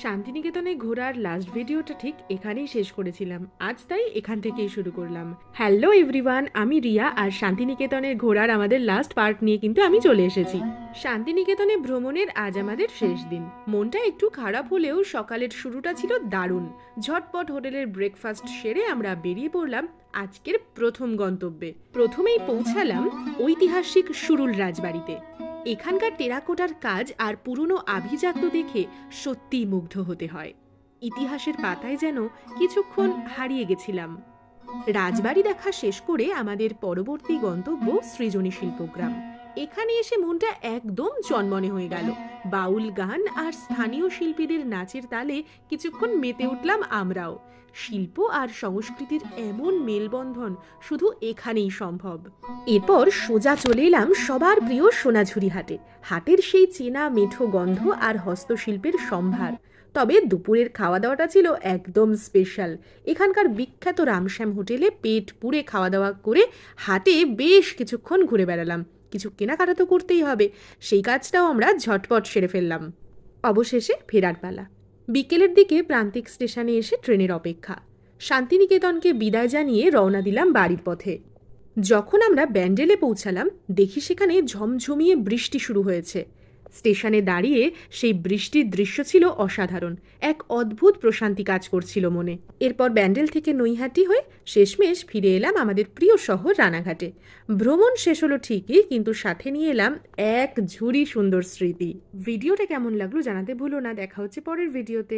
শান্তিনিকেতনে ঘোরার লাস্ট ভিডিওটা ঠিক এখানেই শেষ করেছিলাম। আজ তাই এখান থেকেই শুরু করলাম। হ্যালো এভরিওয়ান, আমি রিয়া, আর শান্তিনিকেতনের ঘোরার আমাদের লাস্ট পার্ট নিয়ে কিন্তু আমি চলে এসেছি। শান্তিনিকেতনে ভ্রমণের আজ আমাদের শেষ দিন। মনটা একটু খারাপ হলেও সকালের শুরুটা ছিল দারুণ। ঝটপট হোটেলের ব্রেকফাস্ট সেরে আমরা বেরিয়ে পড়লাম আজকের প্রথম গন্তব্যে। প্রথমেই পৌঁছালাম ঐতিহাসিক সুরুল রাজবাড়িতে। এখানকার টেরাকোটার কাজ আর পুরনো আভিজাত্য দেখে সত্যিই মুগ্ধ হতে হয়। ইতিহাসের পাতায় যেন কিছুক্ষণ হারিয়ে গেছিলাম। রাজবাড়ি দেখা শেষ করে আমাদের পরবর্তী গন্তব্য সৃজনী শিল্পগ্রাম। এখানে এসে মনটা একদম চনমনে হয়ে গেল। বাউল গান আর স্থানীয় শিল্পীদের নাচের তালে কিছুক্ষণ মেতে উঠলাম আমরাও। শিল্প আর সংস্কৃতির এমন মেলবন্ধন শুধু এখানেই সম্ভব। এরপর সোজা চলে এলাম সবার প্রিয় সোনাঝুরি হাটে। হাটের সেই চেনা মেঠো গন্ধ আর হস্তশিল্পের সম্ভার। তবে দুপুরের খাওয়া দাওয়াটা ছিল একদম স্পেশাল। এখানকার বিখ্যাত রামশ্যাম হোটেলে পেট পুড়ে খাওয়া দাওয়া করে হাটে বেশ কিছুক্ষণ ঘুরে বেড়ালাম। কিছু কেনাকাটা তো করতেই হবে, সেই কাজটাও আমরা ঝটপট সেরে ফেললাম। অবশেষে ফেরার পালা। বিকেলের দিকে প্রান্তিক স্টেশনে এসে ট্রেনের অপেক্ষা। শান্তিনিকেতনকে বিদায় জানিয়ে রওনা দিলাম বাড়ির পথে। যখন আমরা ব্যান্ডেলে পৌঁছালাম দেখি সেখানে ঝমঝমিয়ে বৃষ্টি শুরু হয়েছে। স্টেশনে দাঁড়িয়ে সেই বৃষ্টির দৃশ্য ছিল অসাধারণ। এক অদ্ভুত প্রশান্তি কাজ করছিল মনে। এরপর ব্যান্ডেল থেকে নৈহাটি হয়ে শেষমেশ ফিরে এলাম আমাদের প্রিয় শহর রানাঘাটে। ভ্রমণ শেষ হলো ঠিকই, কিন্তু সাথে নিয়ে এলাম এক ঝুড়ি সুন্দর স্মৃতি। ভিডিওটা কেমন লাগলো জানাতে ভুলো না। দেখা হচ্ছে পরের ভিডিওতে।